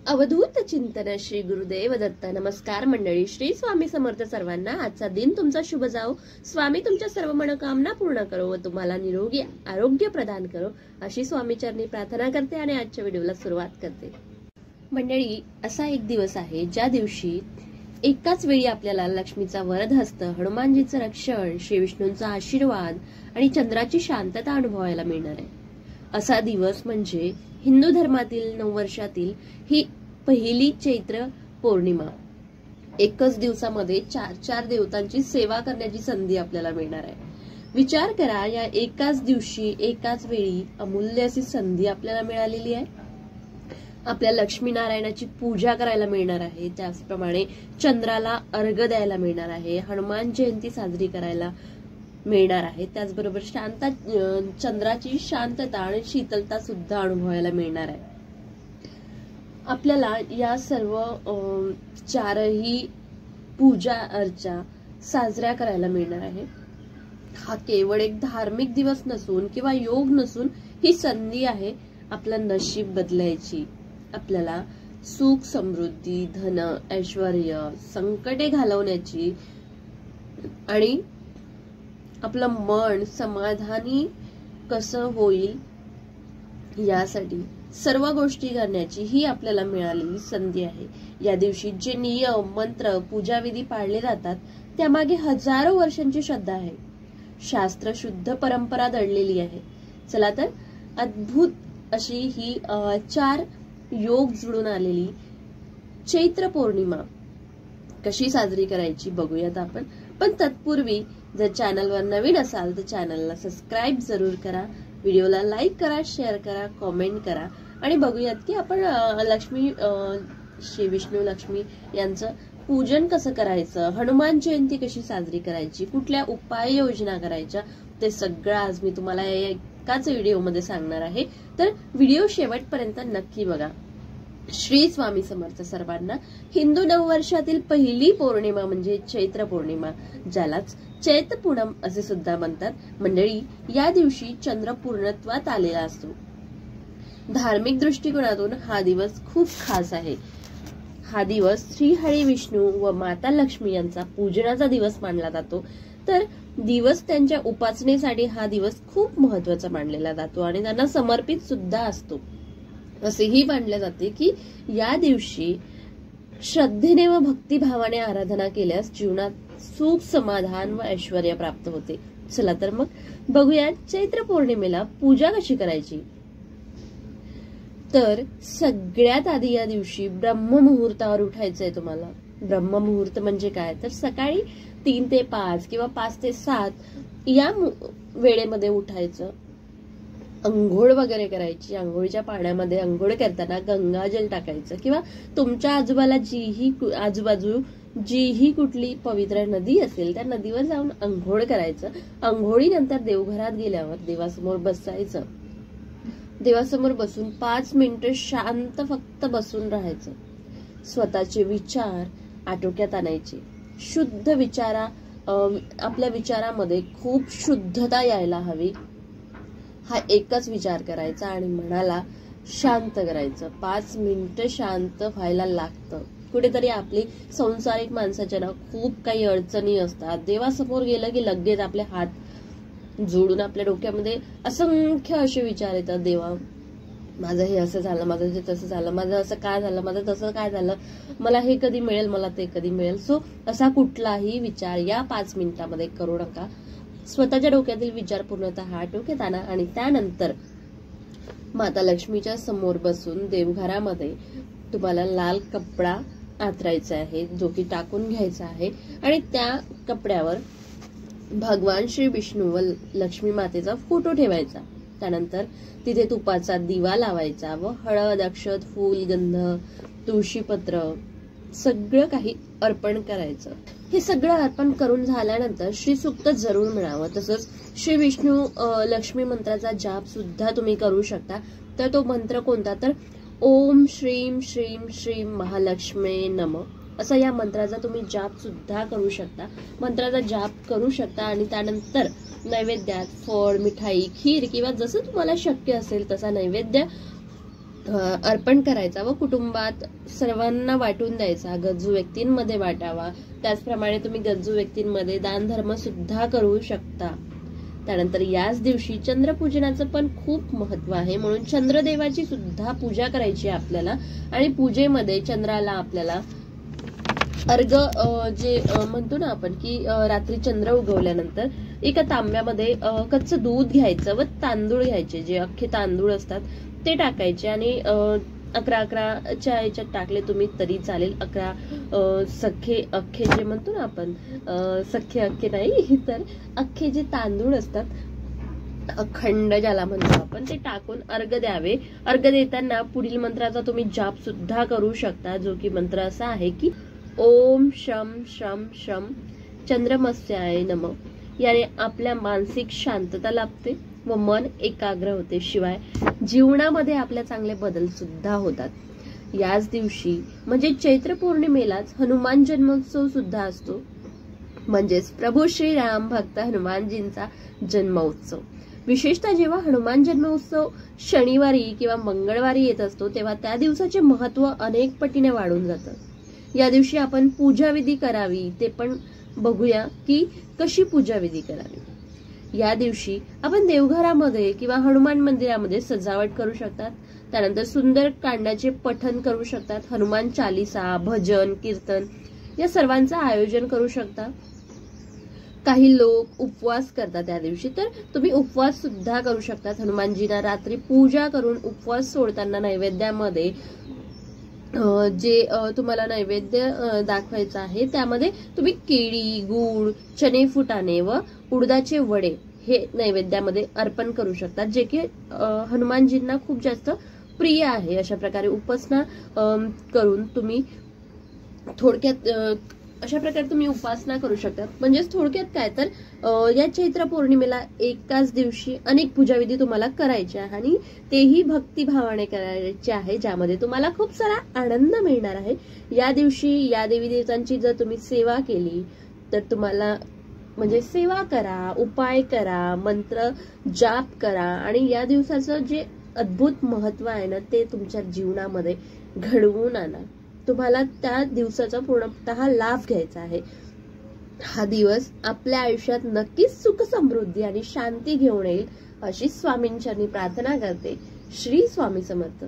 अवधूत चिंतन श्री गुरुदेव दत्त। नमस्कार मंडळी, श्री स्वामी समर्थ सर्वांना। आजचा दिन तुमचा शुभ जाओ, स्वामी तुमच्या सर्व मनोकामना पूर्ण करो व तुम्हाला निरोगी आरोग्य प्रदान करो, अशी स्वामी चरणी प्रार्थना करते आणि आजच्या व्हिडिओला सुरुवात करते। मंडळी, असा एक दिवस आहे ज्या दिवशी एकाच वेळी आपल्याला लक्ष्मीचा वरदहस्त, हनुमानजीचं रक्षण, श्री विष्णूंचा आशीर्वाद आणि चंद्राची शांतता अनुभवायला मिळणार आहे। असा दिवस म्हणजे हिंदू धर्मातील नववर्षातील ही पहिली चैत्र पौर्णिमा। एकच दिवसामध्ये चार देवतांची सेवा करण्याची संधी आपल्याला मिळणार आहे। विचार करा, या एकाच दिवशी एकाच वेळी अमूल्य अशी संधी आपल्याला मिळालेली आहे। आपल्या लक्ष्मी नारायणाची पूजा करायला मिळणार आहे, त्याचप्रमाणे चंद्राला अर्घ्य द्यायला मिळणार आहे, हनुमान जयंती साजरी करायला मिळणार आहे, त्याचबरोबर चंद्राची शांतता आणि शीतलता सुद्धा अनुभवायला मिळणार आहे। आपल्याला या सर्व चारही पूजा अर्चा साजऱ्या करायला मिळणार आहे। हा केवळ एक धार्मिक दिवस नसून किंवा योग नसून ही संधी आहे आपलं नशीब बदलायची, आपल्याला सुख समृद्धी, धन ऐश्वर्य, संकटे घालवण्याची आणि आपलं मन समाधानी कसं होईल यासाठी सर्व गोष्टी करण्याची ही आपल्याला मिळालेली संधी आहे। या दिवशी जे नियम, मंत्र, पूजाविधी पाळले जातात त्यामागे हजारो वर्षांची श्रद्धा आहे, शास्त्र शुद्ध परंपरा दडलेली आहे। चला तर अद्भुत अशी ही 4 योग जुळून आलेली चैत्र पौर्णिमा कशी साजरी करायची बघूयात आपण। पण तत्पूर्वी जर चॅनलवर नवीन असाल तर चॅनलला सबस्क्राईब जरूर करा, व्हिडिओला लाईक करा, शेअर करा, कॉमेंट करा आणि बघूयात की आपण श्री विष्णू लक्ष्मी यांचं पूजन कसं करायचं, हनुमान जयंती कशी साजरी करायची, कुठल्या उपाययोजना करायच्या, ते सगळं आज मी तुम्हाला एकाच व्हिडिओमध्ये सांगणार आहे। तर व्हिडिओ शेवटपर्यंत नक्की बघा। श्री स्वामी समर्थ सर्वांना। हिंदू नववर्षातील पहिली पौर्णिमा म्हणजे चैत्र पौर्णिमा, ज्यालाच चैत्र पूनम असे सुद्धा म्हणतात। मंडळी, या दिवशी चंद्र पूर्णत्वात आलेला असतो। धार्मिक दृष्टिकोनातून हा दिवस खूप खास आहे। हा दिवस श्री हरी विष्णू व माता लक्ष्मी यांचा पूजनाचा दिवस मानला जातो, तर दिवस त्यांच्या उपासनेसाठी हा दिवस खूप महत्वाचा मानलेला जातो आणि त्यांना समर्पित सुद्धा असतो। असेही मानले जाते की या दिवशी श्रद्धेने व भक्तिभावाने आराधना केल्यास जीवनात सुख, समाधान व ऐश्वर्य प्राप्त होते। चला तर मग बघूया चैत्र पौर्णिमेला पूजा कशी करायची। तर सगळ्यात आधी या दिवशी ब्रह्ममुहूर्तावर उठायचंय तुम्हाला। ब्रह्ममुहूर्त म्हणजे काय, तर सकाळी 3 ते 5 किंवा 5 ते 7 या वेळेमध्ये उठायचं, अंघोळ वगैरे करायची। अंघोळीच्या पाण्यामध्ये अंघोळ करताना गंगाजल टाकायचं किंवा तुमच्या आजूबाजू जीही कुठली पवित्र नदी असेल त्या नदीवर जाऊन अंघोळ करायचं। अंघोळीनंतर देवघरात गेल्यावर देवासमोर बसायचं, देवासमोर बसून 5 मिनिटं शांत फक्त बसून राहायचं। स्वतःचे विचार आटोक्यात आणायचे, शुद्ध आपल्या विचारामध्ये खूप शुद्धता यायला हवी, हा एकच विचार करायचा आणि मनाला शांत करायचं। 5 मिनिटं शांत व्हायला लागतं। कुठेतरी आपली संसारिक माणसाच्या ना खूप काही अडचणी असतात, देवासमोर गेलं की लगेच आपले हात जोडून आपल्या डोक्यामध्ये असंख्य असे विचार येतात, देवा माझं हे असं झालं, माझं हे तसं झालं, माझं असं काय झालं, माझं तसं काय झालं, मला हे कधी मिळेल, मला ते कधी मिळेल। सो असा कुठलाही विचार या 5 मिनिटांमध्ये करू नका। स्वतःच्या डोक्यातील विचार पूर्णतः आटोक्यात आणा आणि त्यानंतर माता लक्ष्मीच्या समोर बसून देवघरामध्ये तुम्हाला लाल कपडा आथरायचा आहे, जो की टाकून घ्यायचा आहे आणि त्या कपड्यावर भगवान श्री विष्णू व लक्ष्मी मातेचा फोटो ठेवायचा। त्यानंतर तिथे तुपाचा दिवा लावायचा व हळद, अक्षत, फूल, गंध, तुळशीपत्र सगळं काही अर्पण करायचं। हे सगळं अर्पण करून झाल्यानंतर श्री सूक्त जरूर म्हणावं। तसंच श्री विष्णू लक्ष्मी मंत्राचा जाप सुद्धा तुम्ही करू शकता। तर तो मंत्र कोणता, तर ओम श्रीम श्रीम श्रीम महालक्ष्मी नमः असा या मंत्राचा तुम्ही जाप सुद्धा करू शकता। मंत्राचा जाप करू शकता आणि त्यानंतर नैवेद्यात फळ, मिठाई, खीर किंवा जसं तुम्हाला शक्य असेल तसा नैवेद्य अर्पण करायचा व कुटुंबात सर्वांना वाटून द्यायचा, गरजू व्यक्तींमध्ये वाटावा. त्याचप्रमाणे तुम्ही गरजू व्यक्तींमध्ये दान धर्म सुद्धा करू शकता. त्यानंतर याच दिवशी चंद्रपूजनाचं पण खूप महत्व आहे, म्हणून चंद्रदेवाची सुद्धा पूजा करायची आहे आपल्याला. आणि पूजेमध्ये चंद्राला आपल्याला अर्घ जे म्हणतो ना आपण की रात्री चंद्र उगवल्यानंतर एका तांब्यामध्ये कच्चं दूध घ्यायचं व तांदूळ घ्यायचे, जे अख्खे तांदूळ असतात ते टाकायचे. आणि 11-11च्या याच्यात टाकले तुम्ही तरी चालेल. 11 सख्खे अख्खे जे म्हणतो ना आपण, सख्खे अख्खे नाही तर अख्खे जे तांदूळ असतात अखंड ज्याला म्हणतो आपण, ते टाकून अर्घ द्यावे. अर्घ देताना पुढील मंत्राचा तुम्ही जाप सुद्धा करू शकता, जो की मंत्र असा आहे की ओम शम शम शम चंद्रमस्याय नमः. याने आपल्या मानसिक शांतता लाभते व मन एकाग्र होते. शिवाय जीवनामध्ये आपल्या चांगले बदल सुद्धा होतात. याच दिवशी म्हणजे चैत्र पौर्णिमेलाच हनुमान जन्मोत्सव सुद्धा असतो, म्हणजेच प्रभू श्रीराम भक्त हनुमानजींचा जन्मोत्सव. विशेषतः जेव्हा हनुमान जन्मोत्सव शनिवारी किंवा मंगळवारी येत असतो, तेव्हा त्या दिवसाचे महत्व अनेक पटीने वाढून जातं. या दिवशी आपण पूजाविधी करावी, ते पण बघूया की कशी पूजाविधी करावी. या दिवशी आपण देवघरामध्ये किंवा हनुमान मंदिरामध्ये सजावट करू शकतात. त्यानंतर सुंदर कांडाचे पठण करू शकतात. हनुमान चालीसा, भजन, कीर्तन या सर्वांचं आयोजन करू शकता. काही लोक उपवास करतात त्या दिवशी, तर तुम्ही उपवास सुद्धा करू शकतात. हनुमानजींना रात्री पूजा करून उपवास सोडताना नैवेद्यामध्ये जे तुम्हाला नैवेद्य दाखवायचं आहे त्यामध्ये तुम्ही केळी, गूळ, चणे फुटाणे व उडदाचे वडे हे नैवेद्यामध्ये अर्पण करू शकतात, जे की हनुमानजींना खूप जास्त प्रिय आहे. अशा प्रकारे उपासना करून तुम्ही थोडक्यात अशा प्रकारे तुम्ही उपासना करू शकता. म्हणजेच थोडक्यात काय तर या चैत्र पौर्णिमेला एकाच दिवशी अनेक पूजाविधी तुम्हाला करायचे आहे आणि तेही भक्तिभावाने करायचे आहे, ज्यामध्ये तुम्हाला खूप सारा आनंद मिळणार आहे. या दिवशी या देवी देवतांची जर तुम्ही सेवा केली तर तुम्हाला म्हणजे सेवा करा, उपाय करा, मंत्र जाप करा आणि या दिवसाचं जे अद्भुत महत्व आहे ना ते तुमच्या जीवनामध्ये घडवून आणा. तुम्हाला त्या दिवसाचा पूर्णतः लाभ घ्यायचा आहे. हा दिवस आपल्या आयुष्यात नक्कीच सुख समृद्धी आणि शांती घेऊन येईल अशी स्वामींचरणी प्रार्थना करते. श्री स्वामी समर्थ.